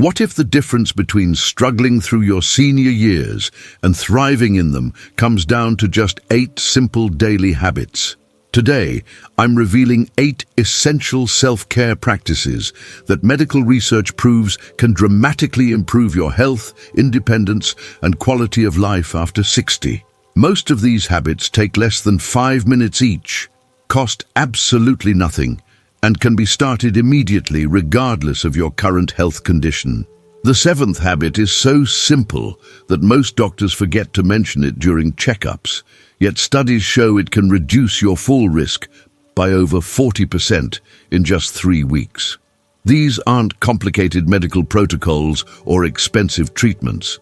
What if the difference between struggling through your senior years and thriving in them comes down to just 8 simple daily habits? Today, I'm revealing 8 essential self-care practices that medical research proves can dramatically improve your health, independence, and quality of life after 60. Most of these habits take less than 5 minutes each, cost absolutely nothing, and can be started immediately regardless of your current health condition. The 7th habit is so simple that most doctors forget to mention it during checkups, yet studies show it can reduce your fall risk by over 40% in just 3 weeks. These aren't complicated medical protocols or expensive treatments.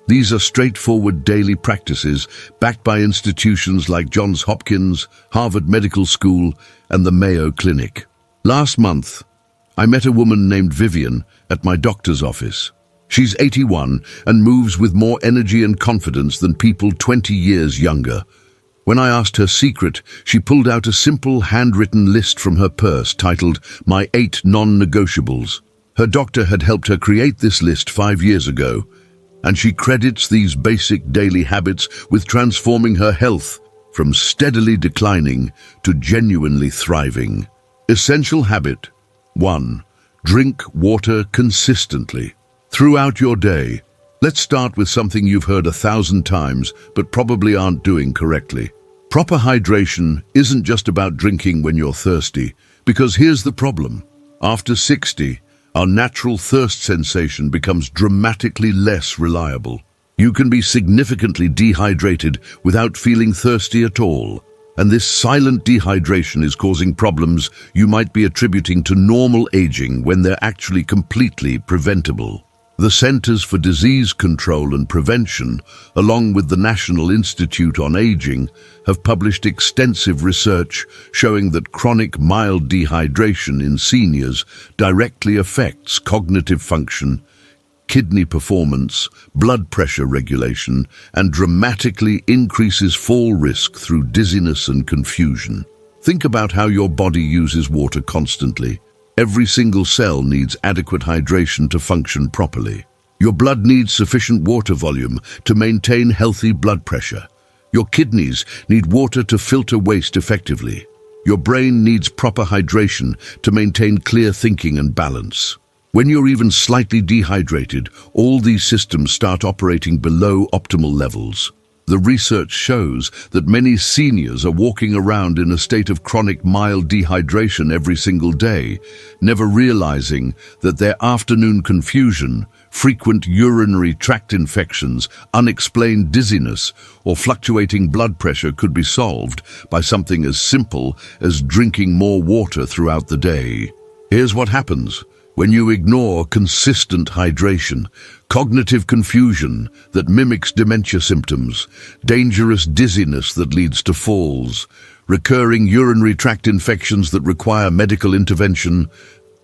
These are straightforward daily practices backed by institutions like Johns Hopkins, Harvard Medical School, and the Mayo Clinic. Last month, I met a woman named Vivian at my doctor's office. She's 81 and moves with more energy and confidence than people 20 years younger. When I asked her secret, she pulled out a simple handwritten list from her purse titled My 8 Non-Negotiables. Her doctor had helped her create this list 5 years ago, and she credits these basic daily habits with transforming her health from steadily declining to genuinely thriving. Essential habit 1. Drink water consistently. Throughout your day. Let's start with something you've heard 1,000 times but probably aren't doing correctly. Proper hydration isn't just about drinking when you're thirsty, because here's the problem. After 60, our natural thirst sensation becomes dramatically less reliable. You can be significantly dehydrated without feeling thirsty at all. And this silent dehydration is causing problems you might be attributing to normal aging when they're actually completely preventable. The Centers for Disease Control and Prevention, along with the National Institute on Aging, have published extensive research showing that chronic mild dehydration in seniors directly affects cognitive function, kidney performance, blood pressure regulation, and dramatically increases fall risk through dizziness and confusion. Think about how your body uses water constantly. Every single cell needs adequate hydration to function properly. Your blood needs sufficient water volume to maintain healthy blood pressure. Your kidneys need water to filter waste effectively. Your brain needs proper hydration to maintain clear thinking and balance. When you're even slightly dehydrated, all these systems start operating below optimal levels. The research shows that many seniors are walking around in a state of chronic mild dehydration every single day, never realizing that their afternoon confusion, frequent urinary tract infections, unexplained dizziness, or fluctuating blood pressure could be solved by something as simple as drinking more water throughout the day. Here's what happens when you ignore consistent hydration: cognitive confusion that mimics dementia symptoms, dangerous dizziness that leads to falls, recurring urinary tract infections that require medical intervention,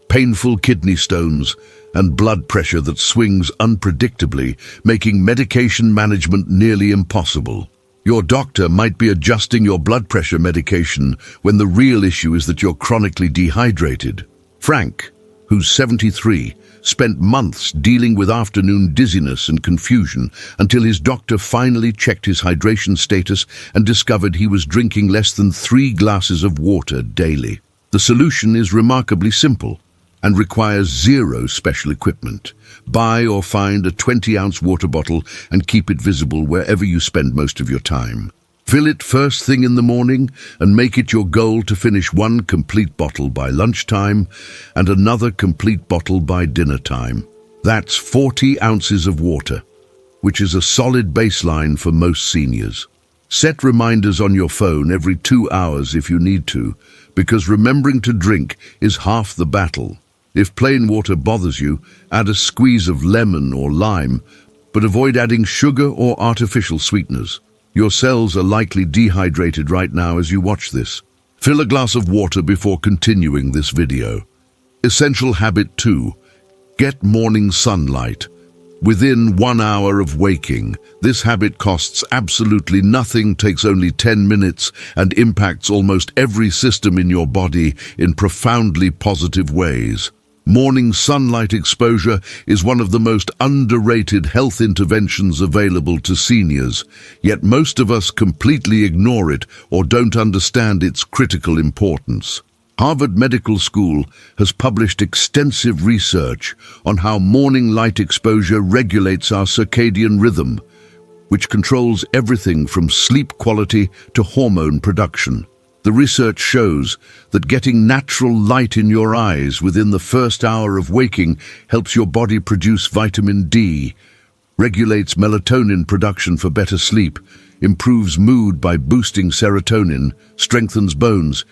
painful kidney stones, and blood pressure that swings unpredictably, making medication management nearly impossible. Your doctor might be adjusting your blood pressure medication when the real issue is that you're chronically dehydrated. Frank, who's 73, spent months dealing with afternoon dizziness and confusion until his doctor finally checked his hydration status and discovered he was drinking less than 3 glasses of water daily. The solution is remarkably simple and requires 0 special equipment. Buy or find a 20-ounce water bottle and keep it visible wherever you spend most of your time. Fill it first thing in the morning and make it your goal to finish 1 complete bottle by lunchtime and another complete bottle by dinner time. That's 40 ounces of water, which is a solid baseline for most seniors. Set reminders on your phone every 2 hours if you need to, because remembering to drink is half the battle. If plain water bothers you, add a squeeze of lemon or lime, but avoid adding sugar or artificial sweeteners. Your cells are likely dehydrated right now as you watch this. Fill a glass of water before continuing this video. Essential habit 2. Get morning sunlight. Within 1 hour of waking, this habit costs absolutely nothing, takes only 10 minutes, and impacts almost every system in your body in profoundly positive ways. Morning sunlight exposure is one of the most underrated health interventions available to seniors, yet most of us completely ignore it or don't understand its critical importance. Harvard Medical School has published extensive research on how morning light exposure regulates our circadian rhythm, which controls everything from sleep quality to hormone production. The research shows that getting natural light in your eyes within the first hour of waking helps your body produce vitamin D, regulates melatonin production for better sleep, improves mood by boosting serotonin, strengthens bones,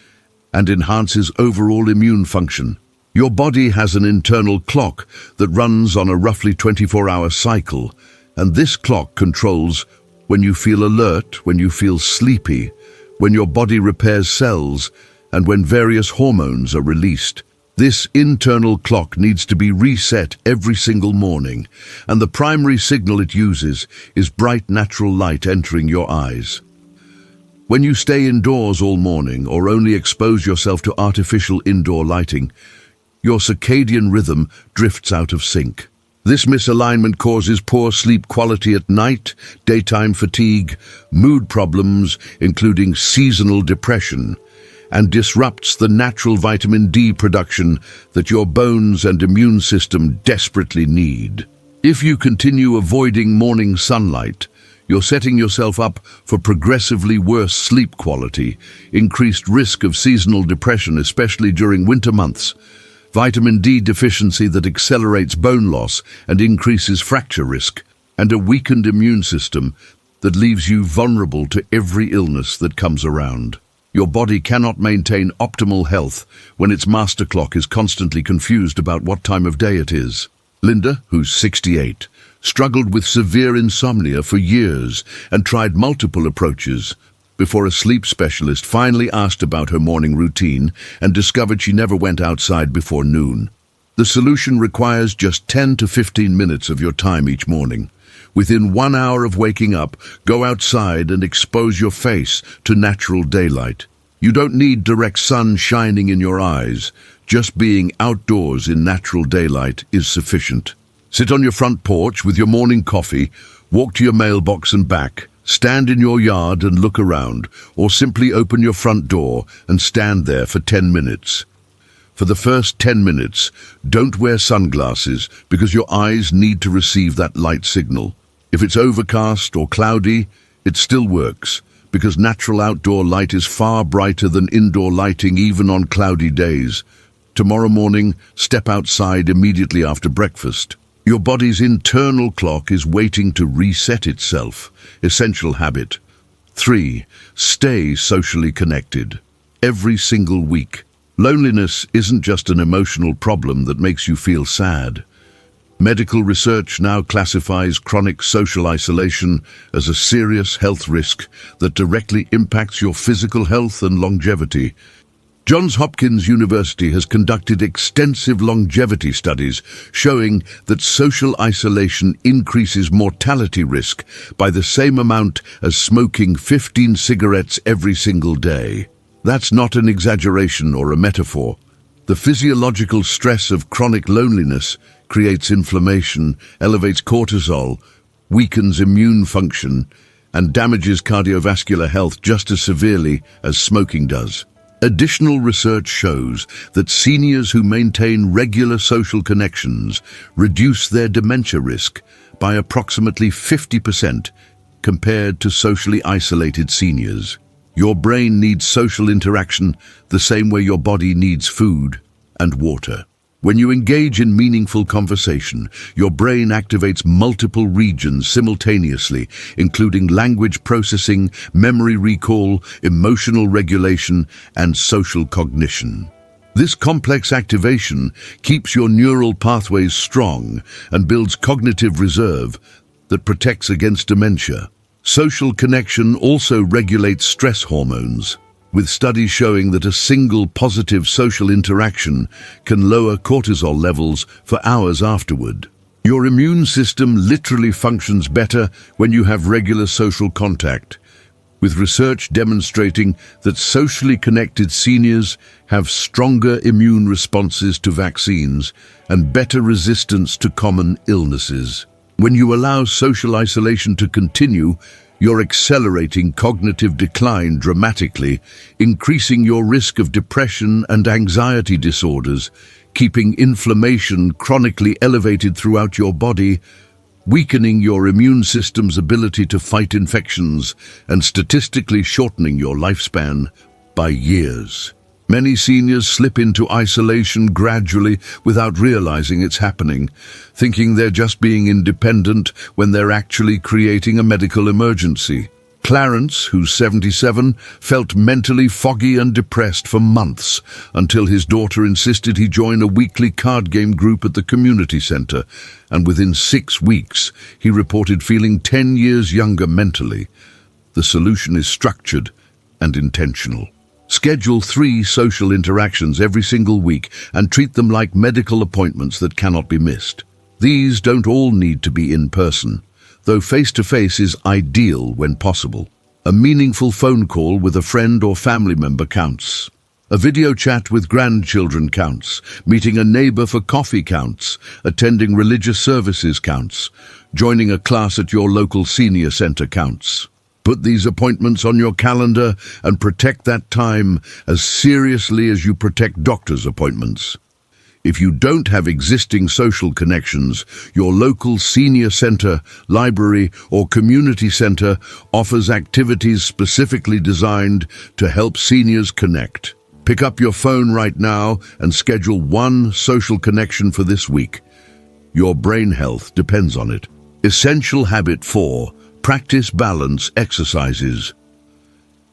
and enhances overall immune function. Your body has an internal clock that runs on a roughly 24-hour cycle, and this clock controls when you feel alert, when you feel sleepy, when your body repairs cells, and when various hormones are released. This internal clock needs to be reset every single morning, and the primary signal it uses is bright natural light entering your eyes. When you stay indoors all morning or only expose yourself to artificial indoor lighting, your circadian rhythm drifts out of sync. This misalignment causes poor sleep quality at night, daytime fatigue, mood problems, including seasonal depression, and disrupts the natural vitamin D production that your bones and immune system desperately need. If you continue avoiding morning sunlight, you're setting yourself up for progressively worse sleep quality, increased risk of seasonal depression, especially during winter months, vitamin D deficiency that accelerates bone loss and increases fracture risk, and a weakened immune system that leaves you vulnerable to every illness that comes around. Your body cannot maintain optimal health when its master clock is constantly confused about what time of day it is. Linda, who's 68, struggled with severe insomnia for years and tried multiple approaches before a sleep specialist finally asked about her morning routine and discovered she never went outside before noon. The solution requires just 10 to 15 minutes of your time each morning. Within 1 hour of waking up, go outside and expose your face to natural daylight. You don't need direct sun shining in your eyes. Just being outdoors in natural daylight is sufficient. Sit on your front porch with your morning coffee, walk to your mailbox and back, stand in your yard and look around, or simply open your front door and stand there for 10 minutes. For the first 10 minutes, don't wear sunglasses because your eyes need to receive that light signal. If it's overcast or cloudy, it still works because natural outdoor light is far brighter than indoor lighting even on cloudy days. Tomorrow morning, step outside immediately after breakfast. Your body's internal clock is waiting to reset itself. Essential habit. 3. Stay socially connected. Every single week. Loneliness isn't just an emotional problem that makes you feel sad. Medical research now classifies chronic social isolation as a serious health risk that directly impacts your physical health and longevity. Johns Hopkins University has conducted extensive longevity studies showing that social isolation increases mortality risk by the same amount as smoking 15 cigarettes every single day. That's not an exaggeration or a metaphor. The physiological stress of chronic loneliness creates inflammation, elevates cortisol, weakens immune function, and damages cardiovascular health just as severely as smoking does. Additional research shows that seniors who maintain regular social connections reduce their dementia risk by approximately 50% compared to socially isolated seniors. Your brain needs social interaction the same way your body needs food and water. When you engage in meaningful conversation, your brain activates multiple regions simultaneously, including language processing, memory recall, emotional regulation, and social cognition. This complex activation keeps your neural pathways strong and builds cognitive reserve that protects against dementia. Social connection also regulates stress hormones, with studies showing that a single positive social interaction can lower cortisol levels for hours afterward. Your immune system literally functions better when you have regular social contact, with research demonstrating that socially connected seniors have stronger immune responses to vaccines and better resistance to common illnesses. When you allow social isolation to continue, you're accelerating cognitive decline dramatically, increasing your risk of depression and anxiety disorders, keeping inflammation chronically elevated throughout your body, weakening your immune system's ability to fight infections, and statistically shortening your lifespan by years. Many seniors slip into isolation gradually without realizing it's happening, thinking they're just being independent when they're actually creating a medical emergency. Clarence, who's 77, felt mentally foggy and depressed for months until his daughter insisted he join a weekly card game group at the community center, and within 6 weeks he reported feeling 10 years younger mentally. The solution is structured and intentional. Schedule 3 social interactions every single week and treat them like medical appointments that cannot be missed. These don't all need to be in person, though face-to-face is ideal when possible. A meaningful phone call with a friend or family member counts. A video chat with grandchildren counts. Meeting a neighbor for coffee counts. Attending religious services counts. Joining a class at your local senior center counts. Put these appointments on your calendar and protect that time as seriously as you protect doctor's appointments. If you don't have existing social connections, your local senior center, library, or community center offers activities specifically designed to help seniors connect. Pick up your phone right now and schedule one social connection for this week. Your brain health depends on it. Essential habit 4. Practice balance exercises.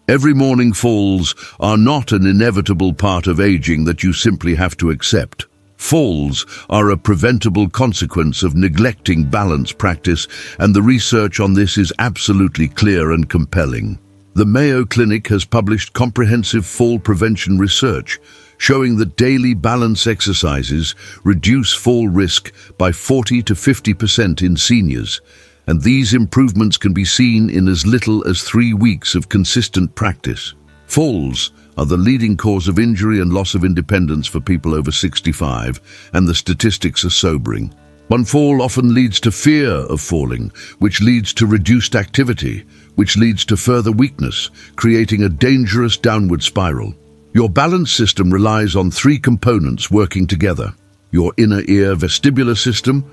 Every morning falls are not an inevitable part of aging that you simply have to accept. Falls are a preventable consequence of neglecting balance practice, and the research on this is absolutely clear and compelling. The Mayo Clinic has published comprehensive fall prevention research showing that daily balance exercises reduce fall risk by 40 to 50% in seniors, and these improvements can be seen in as little as 3 weeks of consistent practice. Falls are the leading cause of injury and loss of independence for people over 65, and the statistics are sobering. One fall often leads to fear of falling, which leads to reduced activity, which leads to further weakness, creating a dangerous downward spiral. Your balance system relies on 3 components working together: your inner ear vestibular system,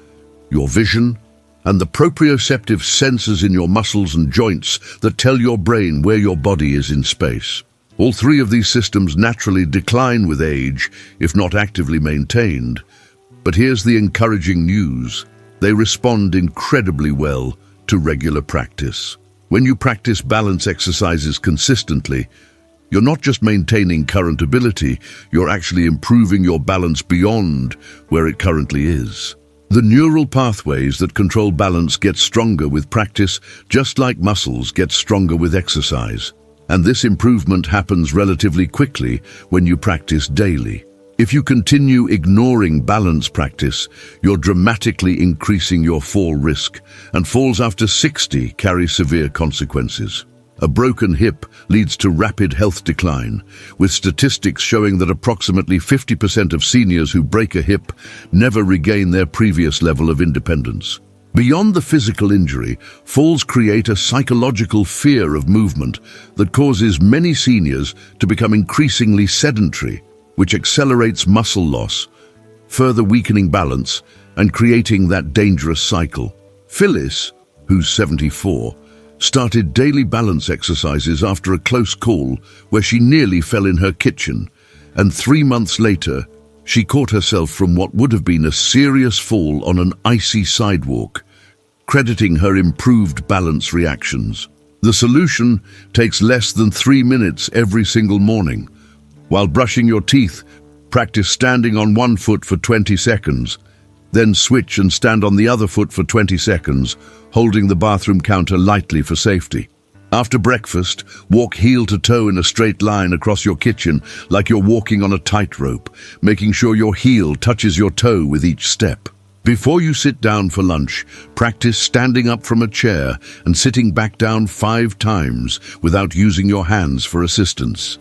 your vision, and the proprioceptive sensors in your muscles and joints that tell your brain where your body is in space. All 3 of these systems naturally decline with age, if not actively maintained. But here's the encouraging news. They respond incredibly well to regular practice. When you practice balance exercises consistently, you're not just maintaining current ability, you're actually improving your balance beyond where it currently is. The neural pathways that control balance get stronger with practice, just like muscles get stronger with exercise. And this improvement happens relatively quickly when you practice daily. If you continue ignoring balance practice, you're dramatically increasing your fall risk, and falls after 60 carry severe consequences. A broken hip leads to rapid health decline, with statistics showing that approximately 50% of seniors who break a hip never regain their previous level of independence. Beyond the physical injury, falls create a psychological fear of movement that causes many seniors to become increasingly sedentary, which accelerates muscle loss, further weakening balance and creating that dangerous cycle. Phyllis, who's 74, started daily balance exercises after a close call where she nearly fell in her kitchen, and 3 months later, she caught herself from what would have been a serious fall on an icy sidewalk, crediting her improved balance reactions. The solution takes less than 3 minutes every single morning. While brushing your teeth, practice standing on one foot for 20 seconds, then switch and stand on the other foot for 20 seconds, holding the bathroom counter lightly for safety. After breakfast, walk heel to toe in a straight line across your kitchen like you're walking on a tightrope, making sure your heel touches your toe with each step. Before you sit down for lunch, practice standing up from a chair and sitting back down 5 times without using your hands for assistance.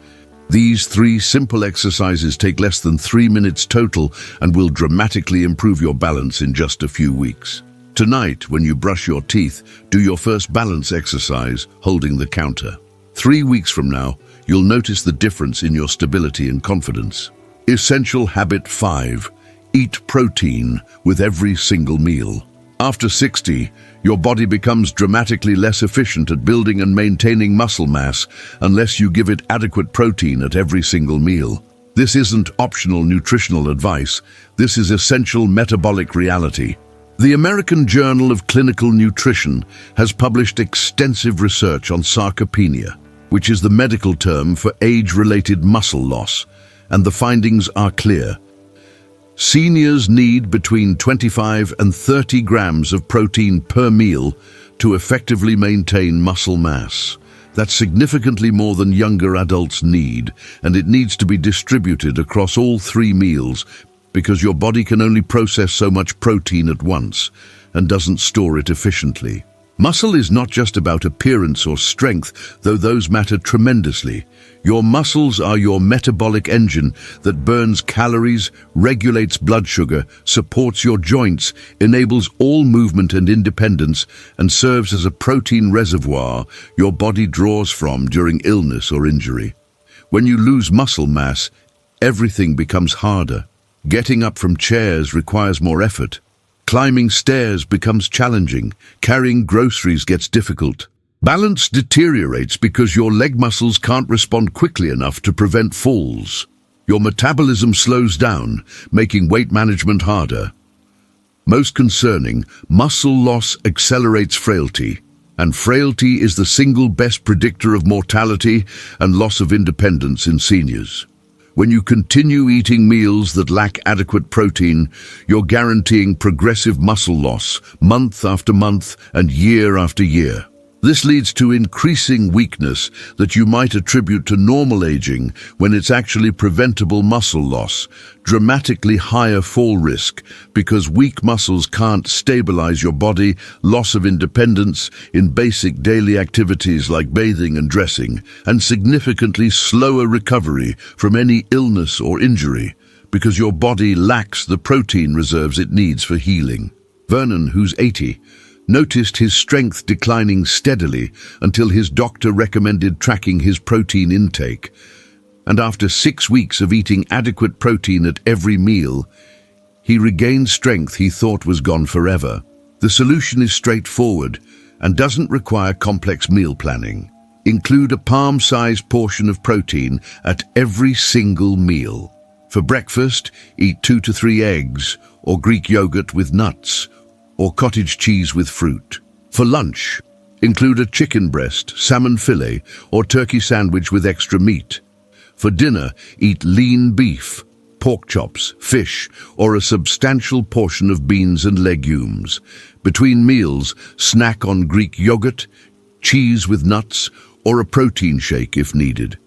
These 3 simple exercises take less than 3 minutes total and will dramatically improve your balance in just a few weeks. Tonight, when you brush your teeth, do your first balance exercise, holding the counter. 3 weeks from now, you'll notice the difference in your stability and confidence. Essential habit 5. Eat protein with every single meal. After 60, your body becomes dramatically less efficient at building and maintaining muscle mass unless you give it adequate protein at every single meal. This isn't optional nutritional advice. This is essential metabolic reality. The American Journal of Clinical Nutrition has published extensive research on sarcopenia, which is the medical term for age-related muscle loss, and the findings are clear. Seniors need between 25 and 30 grams of protein per meal to effectively maintain muscle mass. That's significantly more than younger adults need, and it needs to be distributed across all 3 meals because your body can only process so much protein at once and doesn't store it efficiently. Muscle is not just about appearance or strength, though those matter tremendously. Your muscles are your metabolic engine that burns calories, regulates blood sugar, supports your joints, enables all movement and independence, and serves as a protein reservoir your body draws from during illness or injury. When you lose muscle mass, everything becomes harder. Getting up from chairs requires more effort. Climbing stairs becomes challenging. Carrying groceries gets difficult. Balance deteriorates because your leg muscles can't respond quickly enough to prevent falls. Your metabolism slows down, making weight management harder. Most concerning, muscle loss accelerates frailty, and frailty is the single best predictor of mortality and loss of independence in seniors. When you continue eating meals that lack adequate protein, you're guaranteeing progressive muscle loss month after month and year after year. This leads to increasing weakness that you might attribute to normal aging when it's actually preventable muscle loss, dramatically higher fall risk because weak muscles can't stabilize your body, loss of independence in basic daily activities like bathing and dressing, and significantly slower recovery from any illness or injury because your body lacks the protein reserves it needs for healing. Vernon, who's 80, noticed his strength declining steadily until his doctor recommended tracking his protein intake. And after 6 weeks of eating adequate protein at every meal, he regained strength he thought was gone forever. The solution is straightforward and doesn't require complex meal planning. Include a palm-sized portion of protein at every single meal. For breakfast, eat 2 to 3 eggs or Greek yogurt with nuts, or cottage cheese with fruit. For lunch, include a chicken breast, salmon fillet, or turkey sandwich with extra meat. For dinner, eat lean beef, pork chops, fish, or a substantial portion of beans and legumes. Between meals, snack on Greek yogurt, cheese with nuts, or a protein shake if needed.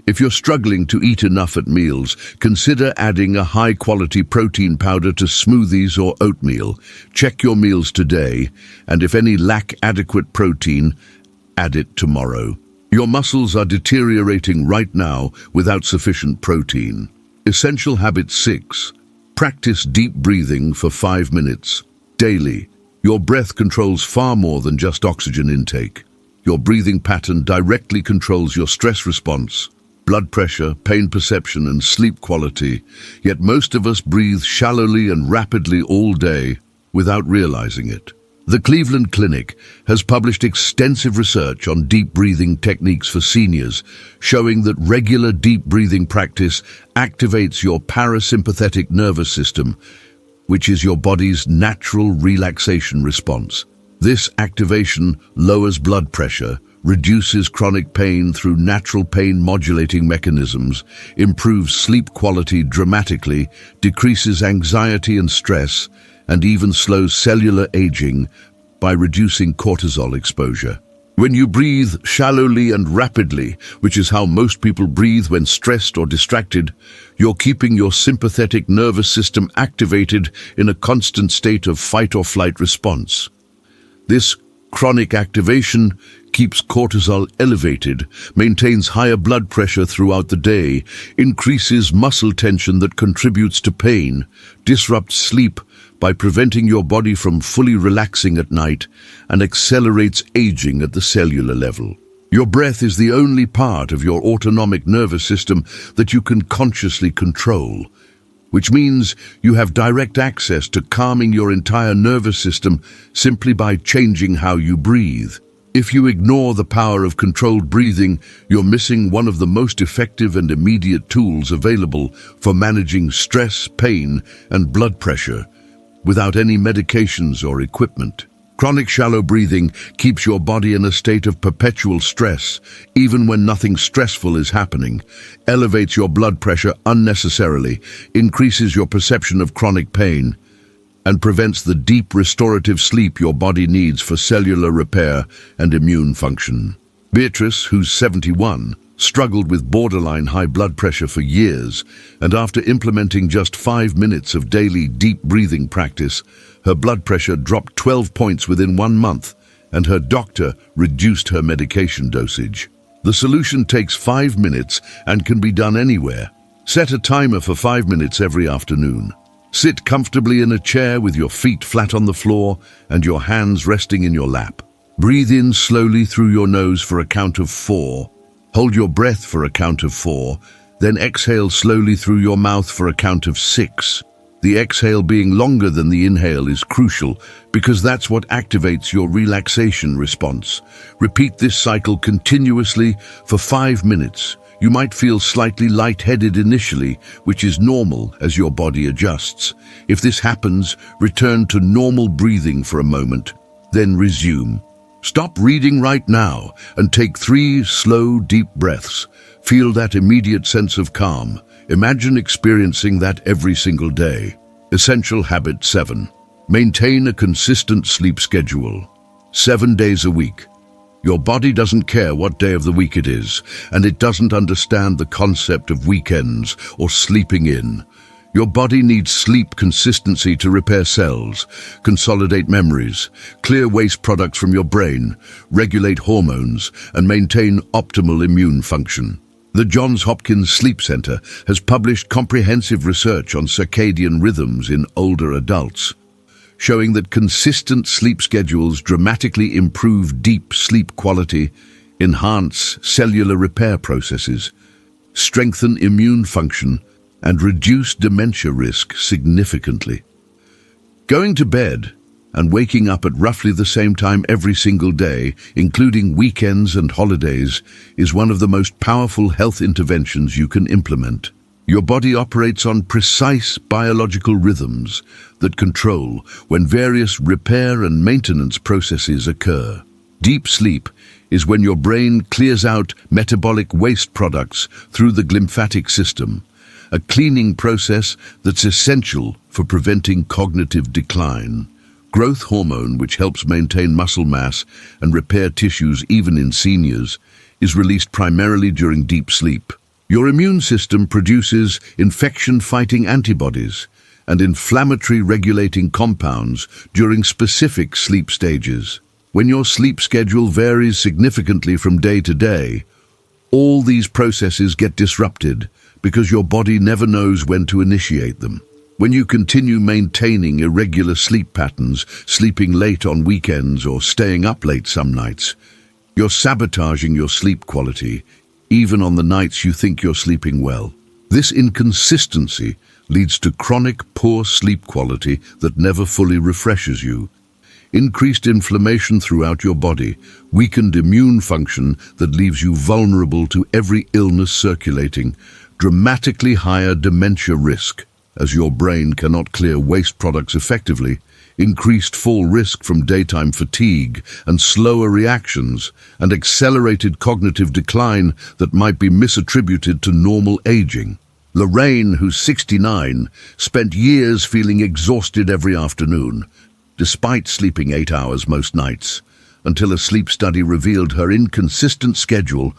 If you're struggling to eat enough at meals, consider adding a high-quality protein powder to smoothies or oatmeal. Check your meals today, and if any lack adequate protein, add it tomorrow. Your muscles are deteriorating right now without sufficient protein. Essential habit 6. Practice deep breathing for 5 minutes. Daily, your breath controls far more than just oxygen intake. Your breathing pattern directly controls your stress response, blood pressure, pain perception, and sleep quality, yet most of us breathe shallowly and rapidly all day without realizing it. The Cleveland Clinic has published extensive research on deep breathing techniques for seniors, showing that regular deep breathing practice activates your parasympathetic nervous system, which is your body's natural relaxation response. This activation lowers blood pressure, reduces chronic pain through natural pain modulating mechanisms, improves sleep quality dramatically, decreases anxiety and stress, and even slows cellular aging by reducing cortisol exposure. When you breathe shallowly and rapidly, which is how most people breathe when stressed or distracted, you're keeping your sympathetic nervous system activated in a constant state of fight or flight response. This chronic activation keeps cortisol elevated, maintains higher blood pressure throughout the day, increases muscle tension that contributes to pain, disrupts sleep by preventing your body from fully relaxing at night, and accelerates aging at the cellular level. Your breath is the only part of your autonomic nervous system that you can consciously control, which means you have direct access to calming your entire nervous system simply by changing how you breathe. If you ignore the power of controlled breathing, you're missing one of the most effective and immediate tools available for managing stress, pain, and blood pressure without any medications or equipment. Chronic shallow breathing keeps your body in a state of perpetual stress, even when nothing stressful is happening, elevates your blood pressure unnecessarily, increases your perception of chronic pain, and prevents the deep restorative sleep your body needs for cellular repair and immune function. Beatrice, who's 71, struggled with borderline high blood pressure for years, and after implementing just 5 minutes of daily deep breathing practice, her blood pressure dropped 12 points within 1 month, and her doctor reduced her medication dosage. The solution takes 5 minutes and can be done anywhere. Set a timer for 5 minutes every afternoon. Sit comfortably in a chair with your feet flat on the floor and your hands resting in your lap. Breathe in slowly through your nose for a count of 4. Hold your breath for a count of 4, then exhale slowly through your mouth for a count of 6. The exhale being longer than the inhale is crucial because that's what activates your relaxation response. Repeat this cycle continuously for 5 minutes. You might feel slightly lightheaded initially, which is normal as your body adjusts. If this happens, return to normal breathing for a moment, then resume. Stop reading right now and take 3 slow, deep breaths. Feel that immediate sense of calm. Imagine experiencing that every single day. Essential habit 7. Maintain a consistent sleep schedule. 7 days a week. Your body doesn't care what day of the week it is, and it doesn't understand the concept of weekends or sleeping in. Your body needs sleep consistency to repair cells, consolidate memories, clear waste products from your brain, regulate hormones, and maintain optimal immune function. The Johns Hopkins Sleep Center has published comprehensive research on circadian rhythms in older adults, showing that consistent sleep schedules dramatically improve deep sleep quality, enhance cellular repair processes, strengthen immune function, and reduce dementia risk significantly. Going to bed and waking up at roughly the same time every single day, including weekends and holidays, is one of the most powerful health interventions you can implement. Your body operates on precise biological rhythms that control when various repair and maintenance processes occur. Deep sleep is when your brain clears out metabolic waste products through the glymphatic system, a cleaning process that's essential for preventing cognitive decline. Growth hormone, which helps maintain muscle mass and repair tissues even in seniors, is released primarily during deep sleep. Your immune system produces infection-fighting antibodies and inflammatory-regulating compounds during specific sleep stages. When your sleep schedule varies significantly from day to day, all these processes get disrupted because your body never knows when to initiate them. When you continue maintaining irregular sleep patterns, sleeping late on weekends or staying up late some nights, you're sabotaging your sleep quality, even on the nights you think you're sleeping well. This inconsistency leads to chronic poor sleep quality that never fully refreshes you. Increased inflammation throughout your body, weakened immune function that leaves you vulnerable to every illness circulating, dramatically higher dementia risk, as your brain cannot clear waste products effectively, increased fall risk from daytime fatigue and slower reactions, and accelerated cognitive decline that might be misattributed to normal aging. Lorraine, who's 69, spent years feeling exhausted every afternoon, despite sleeping 8 hours most nights. until a sleep study revealed her inconsistent schedule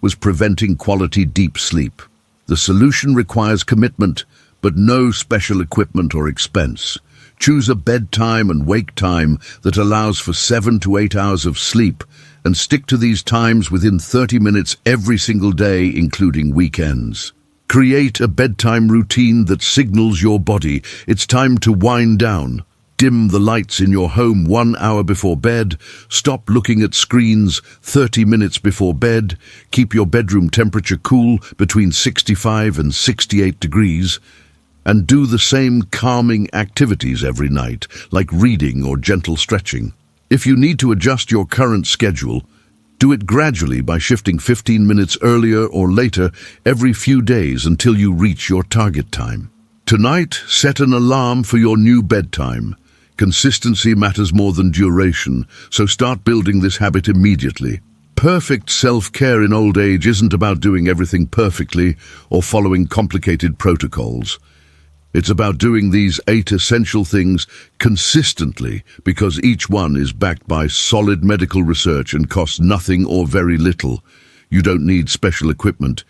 was preventing quality deep sleep. The solution requires commitment, but no special equipment or expense. Choose a bedtime and wake time that allows for 7 to 8 hours of sleep, and stick to these times within 30 minutes every single day, including weekends. Create a bedtime routine that signals your body it's time to wind down. Dim the lights in your home 1 hour before bed. Stop looking at screens 30 minutes before bed. Keep your bedroom temperature cool between 65 and 68 degrees. And do the same calming activities every night, like reading or gentle stretching. If you need to adjust your current schedule, do it gradually by shifting 15 minutes earlier or later every few days until you reach your target time. Tonight, set an alarm for your new bedtime. Consistency matters more than duration, so start building this habit immediately. Perfect self-care in old age isn't about doing everything perfectly or following complicated protocols. It's about doing these 8 essential things consistently, because each one is backed by solid medical research and costs nothing or very little. You don't need special equipment,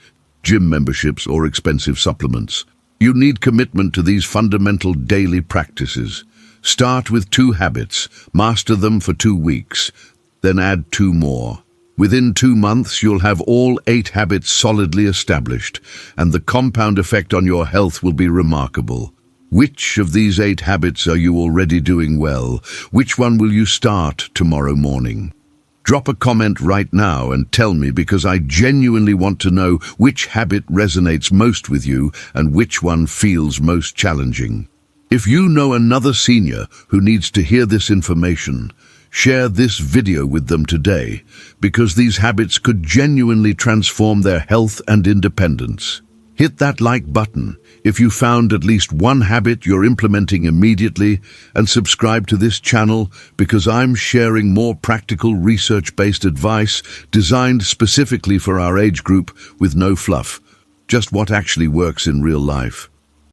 gym memberships, or expensive supplements. You need commitment to these fundamental daily practices. Start with 2 habits, master them for 2 weeks, then add 2 more. Within 2 months, you'll have all 8 habits solidly established, and the compound effect on your health will be remarkable. Which of these 8 habits are you already doing well? Which one will you start tomorrow morning? Drop a comment right now and tell me, because I genuinely want to know which habit resonates most with you and which one feels most challenging. If you know another senior who needs to hear this information, share this video with them today, because these habits could genuinely transform their health and independence. Hit that like button if you found at least one habit you're implementing immediately, and subscribe to this channel, because I'm sharing more practical research-based advice designed specifically for our age group with no fluff, just what actually works in real life.